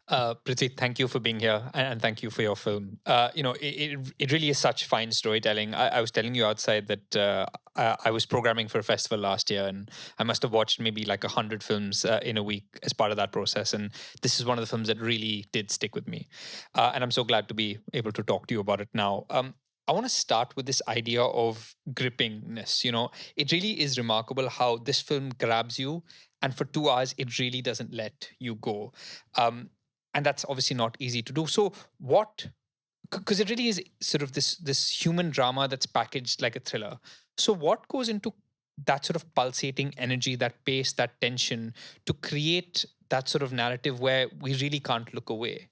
Prithvi, thank you for being here and thank you for your film. It really is such fine storytelling. I was telling you outside that I was programming for a festival last year and I must have watched maybe like 100 films in a week as part of that process. And this is one of the films that really did stick with me. And I'm so glad to be able to talk to you about it now. I want to start with this idea of grippingness. It really is remarkable how this film grabs you, and for 2 hours, it really doesn't let you go. And that's obviously not easy to do. So, what? Because it really is sort of this human drama that's packaged like a thriller. So, what goes into that sort of pulsating energy, that pace, that tension to create that sort of narrative where we really can't look away?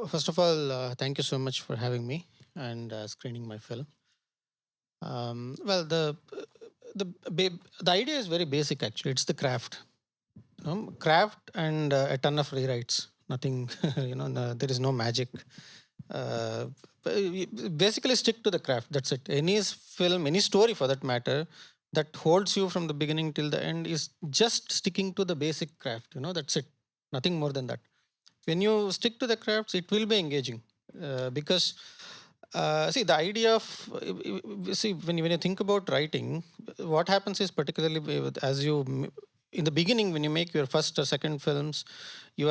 First of all, thank you so much for having me and screening my film. Well, the idea is very basic. Actually, it's the craft, craft and a ton of rewrites. Nothing, there is no magic. Basically, stick to the craft. That's it. Any film, any story for that matter, that holds you from the beginning till the end is just sticking to the basic craft. That's it. Nothing more than that. When you stick to the crafts, it will be engaging because see the idea of see when you think about writing, what happens is particularly as you in the beginning when you make your first or second films, you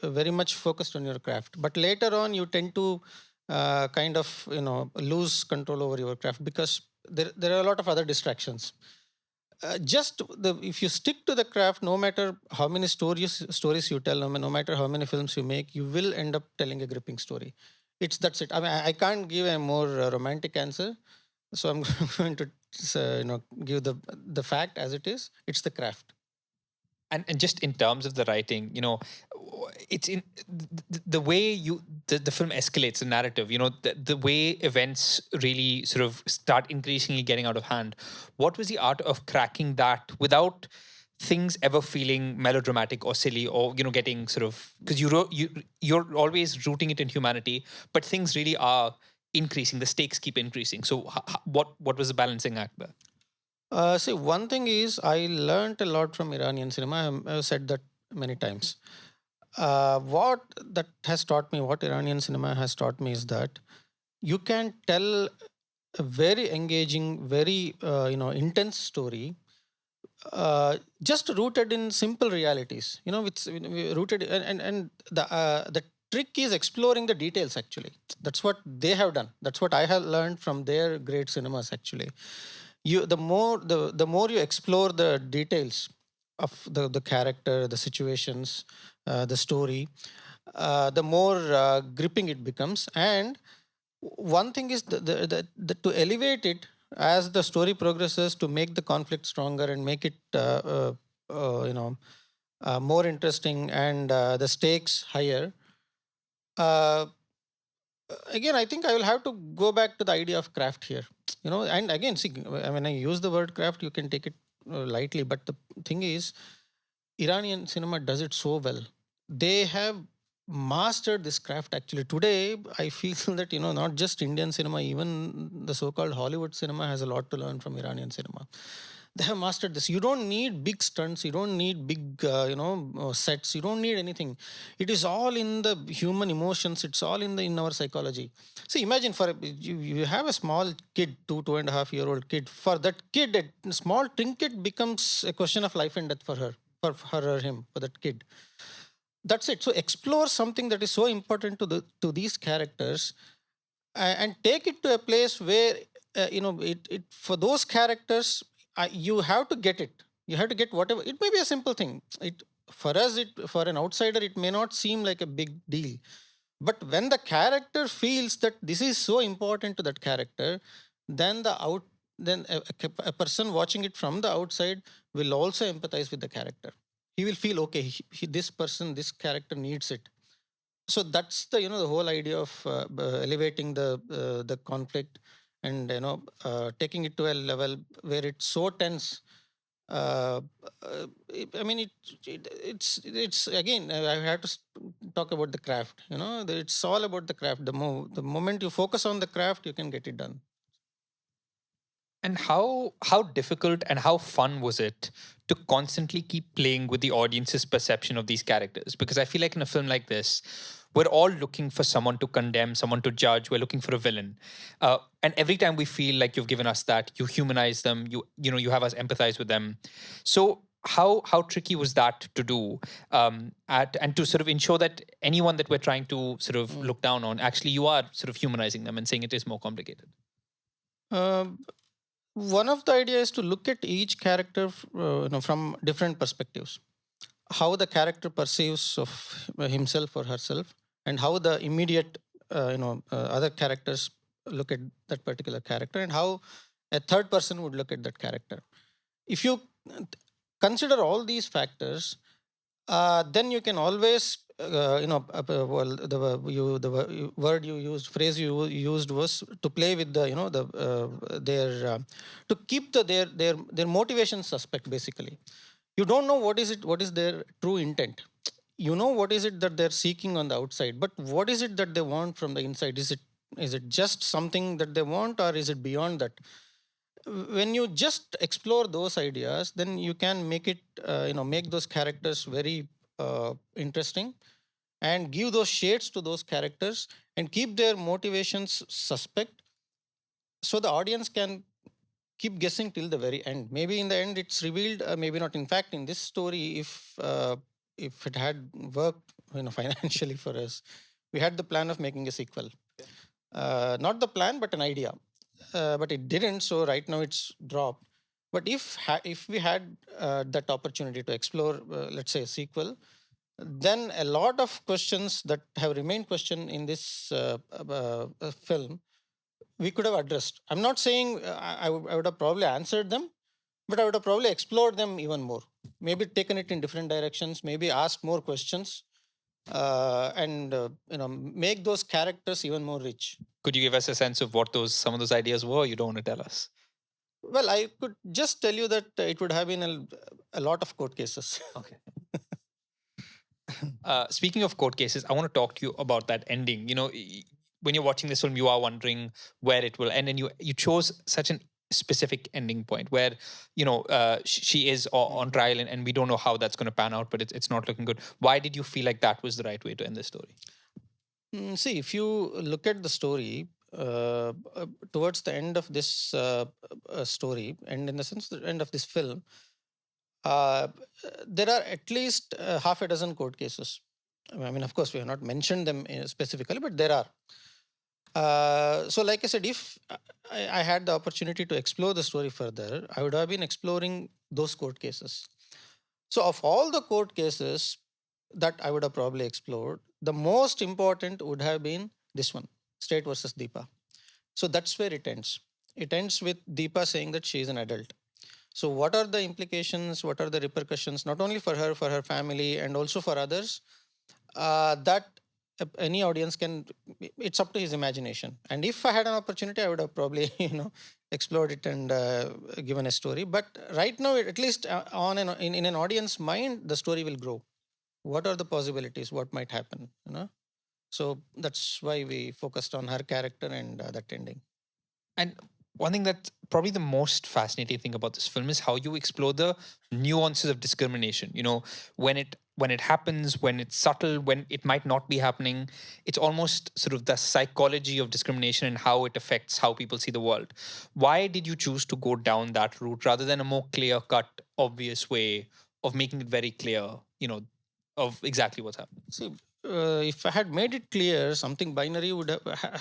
very much focused on your craft, but later on you tend to kind of lose control over your craft because there are a lot of other distractions. Just if you stick to the craft, no matter how many stories you tell, no matter how many films you make, you will end up telling a gripping story. That's it. I mean, I can't give a more romantic answer, so I'm going to give the fact as it is. It's the craft. And just in terms of the writing, it's in the way the film escalates the narrative, the way events really sort of start increasingly getting out of hand. What was the art of cracking that without things ever feeling melodramatic or silly, or getting sort of, because you're always rooting it in humanity, but things really are increasing, the stakes keep increasing. So what was the balancing act there? See, one thing is I learned a lot from Iranian cinema. I've said that many times. What that has taught me, what Iranian cinema has taught me, is that you can tell a very engaging, very intense story, just rooted in simple realities. It's rooted and the trick is exploring the details. Actually, that's what they have done. That's what I have learned from their great cinemas. Actually, the more you explore the details of the character, the situations, the story, the more gripping it becomes. And one thing is to elevate it as the story progresses, to make the conflict stronger and make it more interesting and the stakes higher. uh, Again, I think I will have to go back to the idea of craft here. And again, see, when I use the word craft, you can take it lightly, but the thing is, Iranian cinema does it so well. They have mastered this craft. Actually, today I feel that not just Indian cinema, even the so-called Hollywood cinema has a lot to learn from Iranian cinema. They have mastered this. You don't need big stunts. You don't need big sets. You don't need anything. It is all in the human emotions. It's all in our psychology. See, imagine you have a small kid, 2.5 year old kid. For that kid, a small trinket becomes a question of life and death for her, for her or him, for that kid. That's it. So explore something that is so important to these characters, and take it to a place where it for those characters, you have to get it. You have to get whatever. It may be a simple thing. It For us, it for an outsider, it may not seem like a big deal, but when the character feels that this is so important to that character, then a person watching it from the outside will also empathize with the character. He will feel, okay, this character needs it. So that's the whole idea of elevating the conflict, and taking it to a level where it's so tense. uh, I mean, it's again, I have to talk about the craft. It's all about the craft. The moment you focus on the craft, you can get it done. And how difficult and how fun was it to constantly keep playing with the audience's perception of these characters? Because I feel like in a film like this, we're all looking for someone to condemn, someone to judge. We're looking for a villain, and every time we feel like you've given us that, you humanize them. You have us empathize with them. So how tricky was that to do, and to sort of ensure that anyone that we're trying to sort of Mm. look down on, actually you are sort of humanizing them and saying it is more complicated. Um, One of the ideas is to look at each character from different perspectives. How the character perceives of himself or herself, and how the immediate other characters look at that particular character, and how a third person would look at that character. If you consider all these factors, then you can always well, the word you used, phrase you used was to play with the their to keep their motivation suspect. Basically, you don't know what is their true intent. You know what is it that they're seeking on the outside, but what is it that they want from the inside? Is it just something that they want, or is it beyond that? When you just explore those ideas, then you can make it make those characters very interesting, and give those shades to those characters, and keep their motivations suspect, so the audience can keep guessing till the very end. Maybe in the end it's revealed, maybe not. In fact, in this story, if it had worked financially for us, we had the plan of making a sequel. Not the plan, but an idea. But it didn't, so right now it's dropped. But if we had that opportunity to explore, let's say, a sequel, then a lot of questions that have remained question in this film, we could have addressed. I'm not saying I would have probably answered them, but I would have probably explored them even more. Maybe taken it in different directions, maybe asked more questions, and make those characters even more rich. Could you give us a sense of what those some of those ideas were? You don't want to tell us. Well, I could just tell you that it would have been a lot of court cases. Okay. Speaking of court cases, I want to talk to you about that ending. When you're watching this film, you are wondering where it will end, and you chose such an specific ending point where she is on trial, and we don't know how that's going to pan out, but it's not looking good. Why did you feel like that was the right way to end the story? See, if you look at the story, towards the end of this story, and in the sense, the end of this film, uh, there are at least half a dozen court cases. I mean, of course, we have not mentioned them specifically, but there are. So, like I said, if I had the opportunity to explore the story further, I would have been exploring those court cases. So, of all the court cases that I would have probably explored, the most important would have been this one, State versus Deepa. So, that's where it ends. It ends with Deepa saying that she is an adult. So, what are the implications? What are the repercussions, not only for her family, and also for others? That any audience can. It's up to his imagination. And if I had an opportunity, I would have probably explored it and given a story. But right now, at least in an audience mind, the story will grow. What are the possibilities? What might happen? So that's why we focused on her character and that ending. And one thing that's probably the most fascinating thing about this film is how you explore the nuances of discrimination. When it happens, when it's subtle, when it might not be happening. It's almost sort of the psychology of discrimination and how it affects how people see the world. Why did you choose to go down that route rather than a more clear cut, obvious way of making it very clear, of exactly what's happening? See, if I had made it clear, something binary would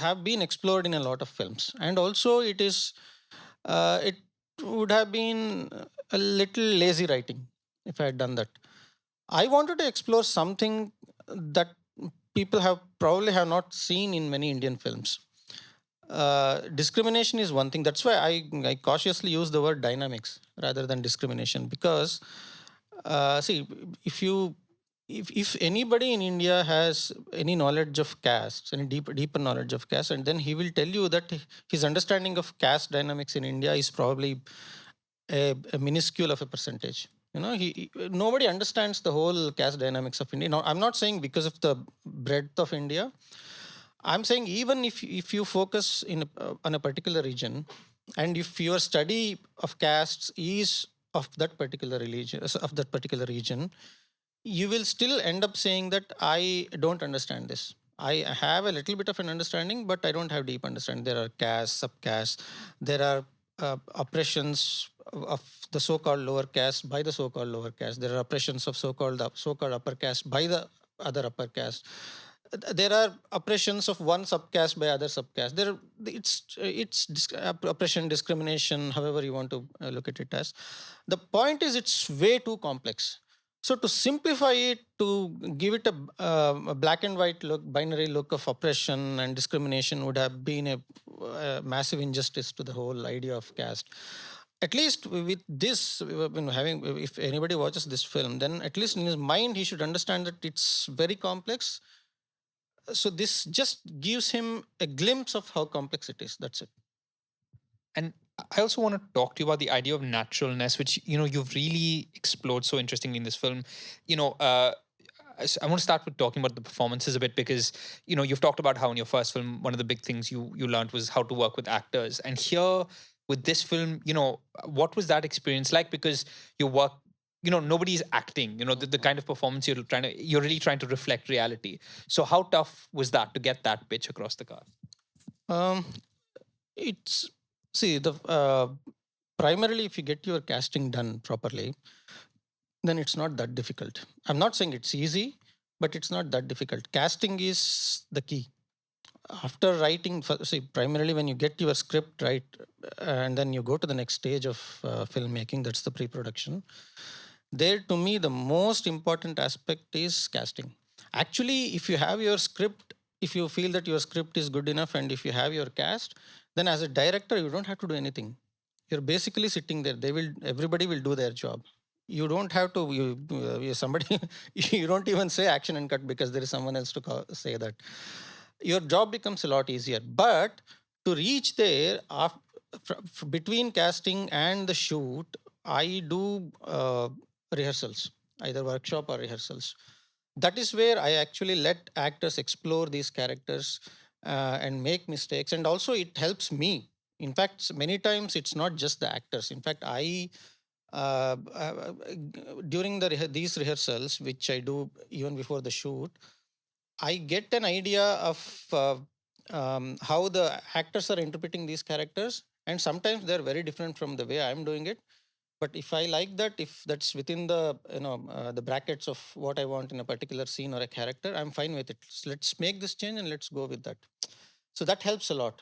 have been explored in a lot of films, and also it would have been a little lazy writing if I had done that. I wanted to explore something that people have probably have not seen in many Indian films. Discrimination is one thing. That's why I cautiously use the word dynamics rather than discrimination, because see, if anybody in India has any knowledge of castes, any deeper knowledge of caste, and then he will tell you that his understanding of caste dynamics in India is probably a minuscule of a percentage. Nobody understands the whole caste dynamics of India. Now, I'm not saying because of the breadth of India. I'm saying even if you focus on a particular region, And if your study of castes is of that particular religion, of that particular region, you will still end up saying that I don't understand this. I have a little bit of an understanding, but I don't have deep understanding. There are castes, subcastes, there are oppressions of the so-called lower caste by the so-called lower caste. There are oppressions of so-called upper caste by the other upper caste. There are oppressions of one subcaste by other subcaste. Oppression, discrimination, however you want to look at it as. The point is, it's way too complex. So to simplify it, to give it a black and white look, binary look of oppression and discrimination would have been a massive injustice to the whole idea of caste. At least with this, if anybody watches this film, then at least in his mind he should understand that it's very complex. So this just gives him a glimpse of how complex it is. That's it. And I also want to talk to you about the idea of naturalness, which you've really explored so interestingly in this film. I want to start with talking about the performances a bit, because you've talked about how in your first film one of the big things you learned was how to work with actors, and here with this film, what was that experience like? Because you work, nobody's acting. The kind of performance you're really trying to reflect reality. So how tough was that to get that pitch across the cast? Um, it's see the primarily, if you get your casting done properly, then it's not that difficult. I'm not saying it's easy, but it's not that difficult. Casting is the key. After writing, see, primarily when you get your script right, and then you go to the next stage of filmmaking, that's the pre-production. There, to me, the most important aspect is casting. Actually, if you have your script, if you feel that your script is good enough, and if you have your cast, then as a director, you don't have to do anything. You're basically sitting there. Everybody will do their job. You don't have to. Somebody. You don't even say action and cut because there is someone else to say that. Your job becomes a lot easier. But to reach there, between casting and the shoot, I do rehearsals, either workshop or rehearsals. That is where I actually let actors explore these characters and make mistakes. And also, it helps me. In fact, many times it's not just the actors. In fact, I during these rehearsals, which I do even before the shoot, I get an idea of how the actors are interpreting these characters, and sometimes they're very different from the way I'm doing it. But if I like that, if that's within the brackets of what I want in a particular scene or a character, I'm fine with it. So let's make this change and let's go with that. So that helps a lot.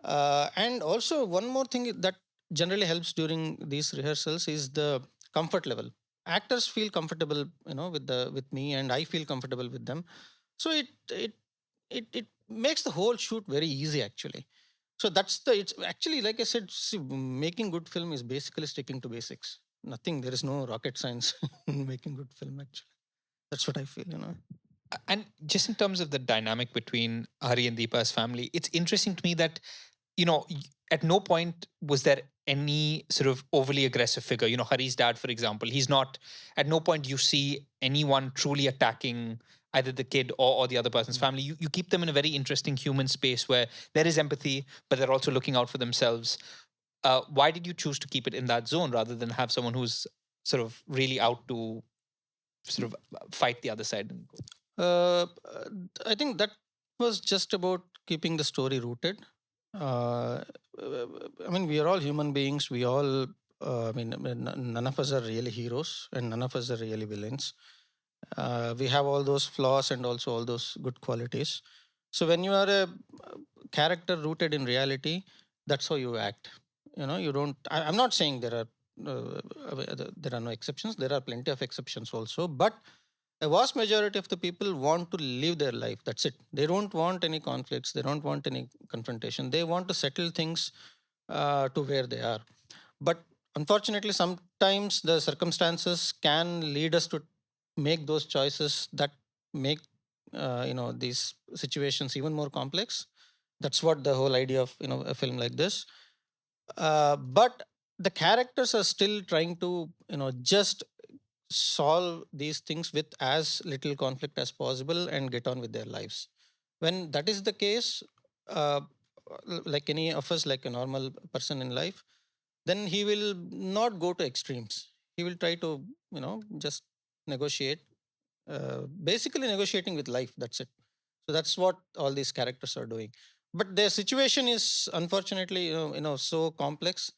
And also, one more thing that generally helps during these rehearsals is the comfort level. Actors feel comfortable, with me, and I feel comfortable with them. So it makes the whole shoot very easy, actually. So it's actually, like I said, see, making good film is basically sticking to basics. Nothing. There is no rocket science in making good film. Actually, that's what I feel. And just in terms of the dynamic between Hari and Deepa's family, it's interesting to me that, you know, at no point was there any sort of overly aggressive figure. Hari's dad, for example, he's not, at no point you see anyone truly attacking either the kid or the other person's family. You keep them in a very interesting human space where there is empathy, but they're also looking out for themselves. Why did you choose to keep it in that zone rather than have someone who's sort of really out to sort of fight the other side? Uh, I think that was just about keeping the story rooted. Uh, I mean, we are all human beings. We all, none of us are really heroes, and none of us are really villains. We have all those flaws and also all those good qualities. So when you are a character rooted in reality, that's how you act. You don't. I'm not saying there are no exceptions. There are plenty of exceptions also, but a vast majority of the people want to live their life. That's it. They don't want any conflicts. They don't want any confrontation. They want to settle things to where they are. But unfortunately, sometimes the circumstances can lead us to make those choices that make these situations even more complex. That's what the whole idea of a film like this. But the characters are still trying to just solve these things with as little conflict as possible and get on with their lives. When that is the case, uh, like any of us, like a normal person in life, then he will not go to extremes. He will try to, just negotiate, basically negotiating with life. That's it. So that's what all these characters are doing. But their situation is unfortunately, so complex,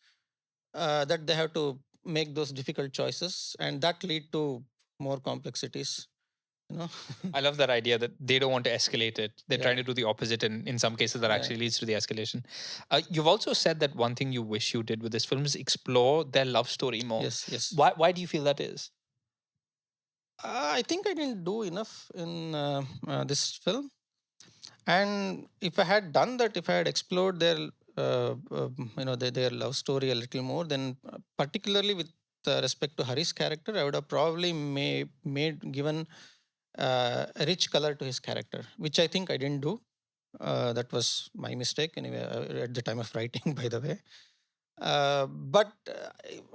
that they have to make those difficult choices, and that lead to more complexities. You know, I love that idea that they don't want to escalate it. They're trying yeah, to do the opposite, and in some cases, that yeah, actually leads to the escalation. You've also said that one thing you wish you did with this film is explore their love story more. yes, yes. Why do you feel that is? I think I didn't do enough in this film. And if I had done that, if I had explored their, their love story a little more, then particularly with respect to Hari's character, I would have probably made given a rich color to his character, which I think I didn't do. That was my mistake anyway, at the time of writing, by the way. But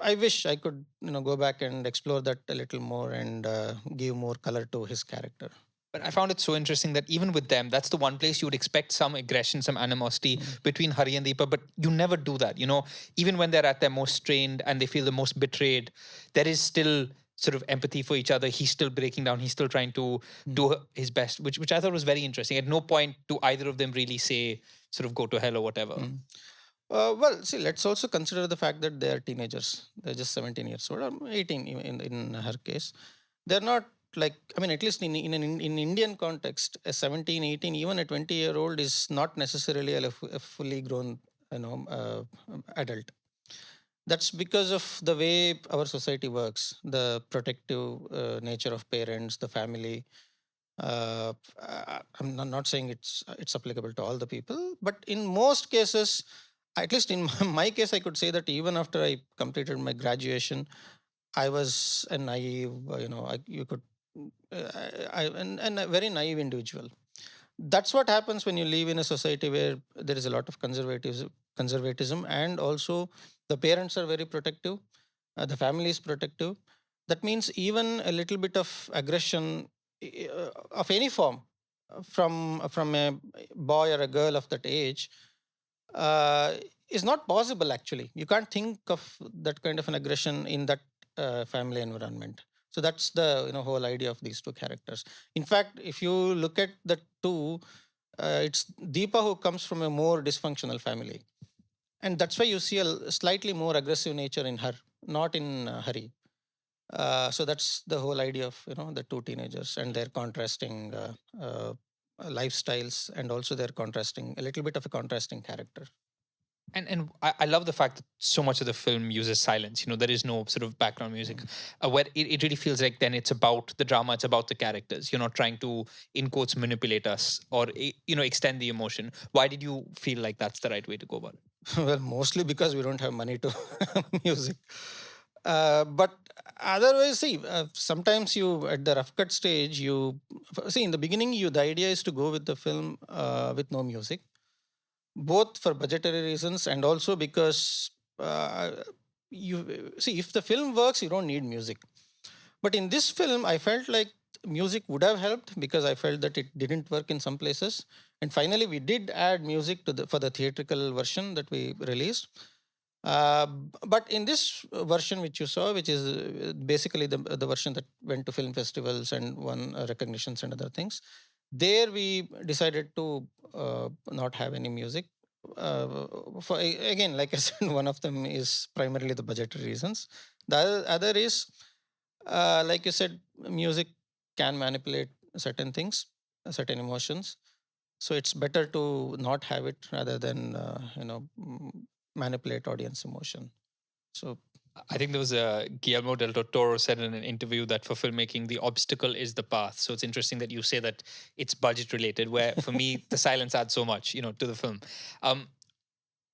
I wish I could, go back and explore that a little more and give more color to his character. But I found it so interesting that even with them, that's the one place you would expect some aggression, some animosity between Hari and Deepa, but you never do that. Even when they're at their most strained and they feel the most betrayed, there is still sort of empathy for each other. He's still breaking down. He's still trying to do his best, which I thought was very interesting. At no point do either of them really say, sort of, go to hell or whatever. Well, see, let's also consider the fact that they are teenagers. They're just 17 years old, or 18 in her case. They're not like, I mean, at least in Indian context, a 17, 18, even a 20-year-old is not necessarily a fully grown, adult. That's because of the way our society works, the protective nature of parents, the family. I'm not saying it's applicable to all the people, but in most cases, at least in my case, I could say that even after I completed my graduation, I was a naive, you could, and a very naive individual. That's what happens when you live in a society where there is a lot of conservatism, and also the parents are very protective, the family is protective. That means even a little bit of aggression, of any form, from a boy or a girl of that age, uh, is not possible. Actually, you can't think of that kind of an aggression in that family environment. So that's the, whole idea of these two characters. In fact, if you look at the two, it's Deepa who comes from a more dysfunctional family, and that's why you see a slightly more aggressive nature in her, not in Hari. So that's the whole idea of, the two teenagers and their contrasting lifestyles, and also their contrasting, a little bit of a contrasting character. And I love the fact that so much of the film uses silence. There is no sort of background music, where it really feels like then it's about the drama, it's about the characters. You're not trying to, in quotes, manipulate us or extend the emotion. Why did you feel like that's the right way to go about it? Well, mostly because we don't have money to music. But otherwise, see, sometimes you, at the rough cut stage, you see, in the beginning, the idea is to go with the film with no music, both for budgetary reasons and also because, uh, you see, if the film works, you don't need music. But in this film, I felt like music would have helped, because I felt that it didn't work in some places. And finally, we did add music for the theatrical version that we released. But in this version which you saw, which is basically the version that went to film festivals and won recognitions and other things, there we decided to not have any music. Again, like I said, one of them is primarily the budgetary reasons. The other is, like you said, music can manipulate certain things, certain emotions. So it's better to not have it rather than, manipulate audience emotion. So I think there was a Guillermo del Toro said in an interview that for filmmaking, the obstacle is the path. So it's interesting that you say that it's budget related, where for me, the silence adds so much, to the film.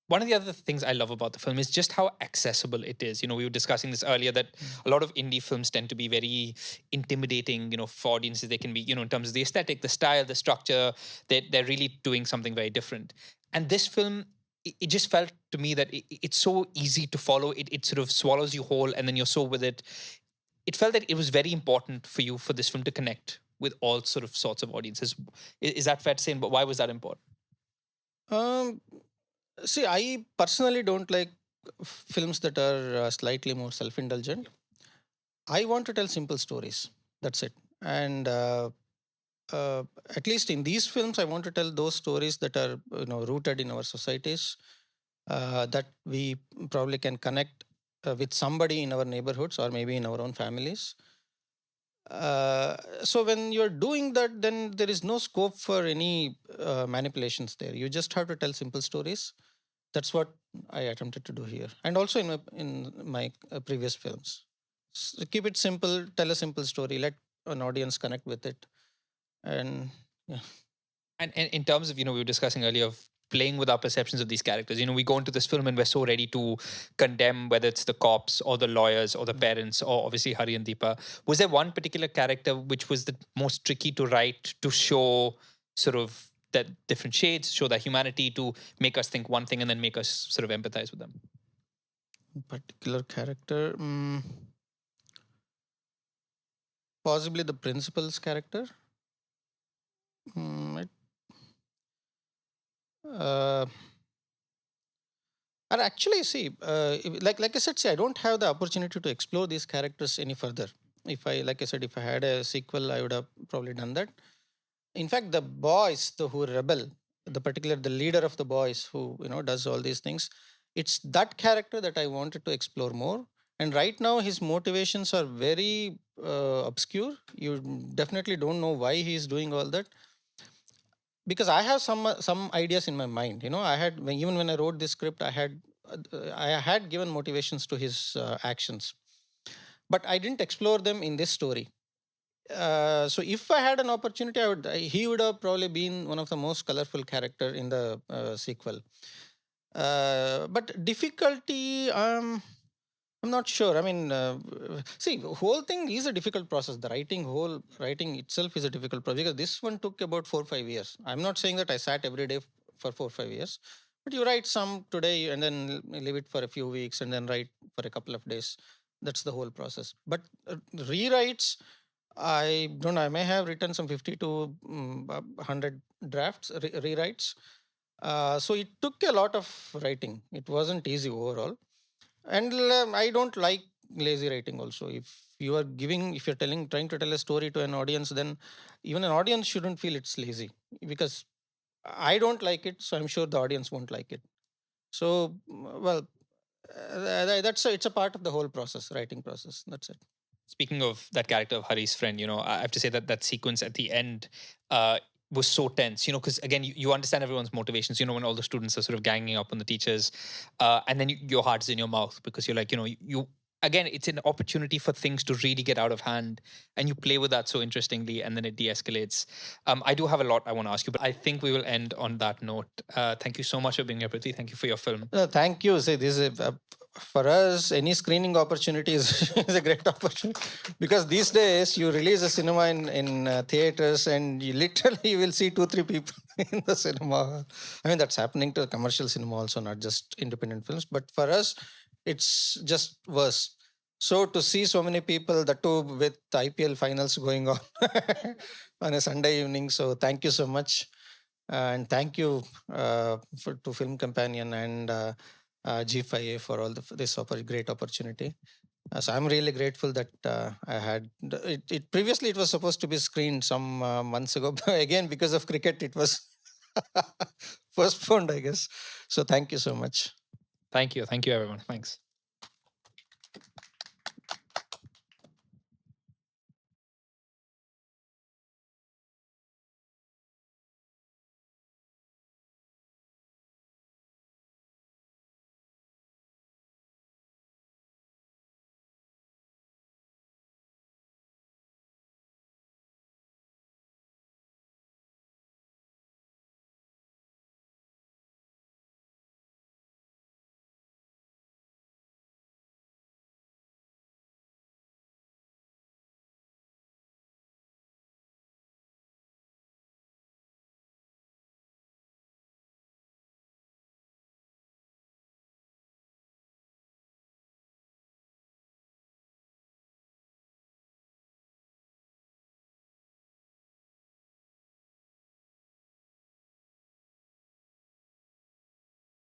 One of the other things I love about the film is just how accessible it is. We were discussing this earlier that a lot of indie films tend to be very intimidating, for audiences. They can be, in terms of the aesthetic, the style, the structure, they're really doing something very different. And this film, it just felt to me that it's so easy to follow. It sort of swallows you whole, and then you're so with it. It felt that it was very important for you for this film to connect with all sorts of audiences. Is that fair to say? But why was that important? um, See, I personally don't like films that are slightly more self-indulgent. I want to tell simple stories. That's it. And uh, at least in these films, I want to tell those stories that are rooted in our societies, that we probably can connect with somebody in our neighborhoods or maybe in our own families. So when you're doing that, then there is no scope for any manipulations there. You just have to tell simple stories. That's what I attempted to do here, and also in my previous films. Keep it simple. Tell a simple story. Let an audience connect with it, and yeah. And in terms of, we were discussing earlier of playing with our perceptions of these characters. We go into this film and we're so ready to condemn whether it's the cops or the lawyers or the parents or obviously Hari and Deepa. Was there one particular character which was the most tricky to write, to show sort of that different shades, show that humanity, to make us think one thing and then make us sort of empathize with them? Particular character, possibly the principal's character. Mm, uh, and actually, see, like I said, see, I don't have the opportunity to explore these characters any further. If I, like I said, if I had a sequel, I would have probably done that. In fact, the boys, who rebel, the leader of the boys who does all these things, it's that character that I wanted to explore more. And right now, his motivations are very obscure. You definitely don't know why he's doing all that, because I have some ideas in my mind. I had even when I wrote this script, I had given motivations to his actions, but I didn't explore them in this story. So if I had an opportunity, he would have probably been one of the most colorful character in the sequel. But difficulty, I'm not sure. I mean, see, the whole thing is a difficult process. Whole writing itself is a difficult process, because this one took about 4 or 5 years. I'm not saying that I sat every day for 4 or 5 years, but you write some today and then leave it for a few weeks and then write for a couple of days. That's the whole process. But rewrites, I don't know. I may have written some 50 to 100 drafts, rewrites. So it took a lot of writing. It wasn't easy overall. And I don't like lazy writing also. If you're trying to tell a story to an audience, then even an audience shouldn't feel it's lazy, because I don't like it. So I'm sure the audience won't like it. So, well, it's a part of the whole process, writing process. That's it. Speaking of that character of Hari's friend, I have to say that that sequence at the end uh, was so tense, because again, you understand everyone's motivations, when all the students are sort of ganging up on the teachers, and then your heart's in your mouth because you're like, you again, it's an opportunity for things to really get out of hand, and you play with that so interestingly, and then it de-escalates. I do have a lot I want to ask you, but I think we will end on that note. Thank you so much for being here, Prithvi. Thank you for your film. Thank you. See, this is for us, any screening opportunity is a great opportunity, because these days you release a cinema in theaters and you literally you will see 2 3 people in the cinema. I mean, that's happening to commercial cinema also, not just independent films. But for us, it's just worse. So to see so many people, the two with IPL finals going on on a Sunday evening. So thank you so much, and thank you to Film Companion and G5A for all this great opportunity. So I'm really grateful that I had it. Previously, it was supposed to be screened some months ago, but again, because of cricket, it was postponed, I guess. So thank you so much. Thank you, everyone. Thanks.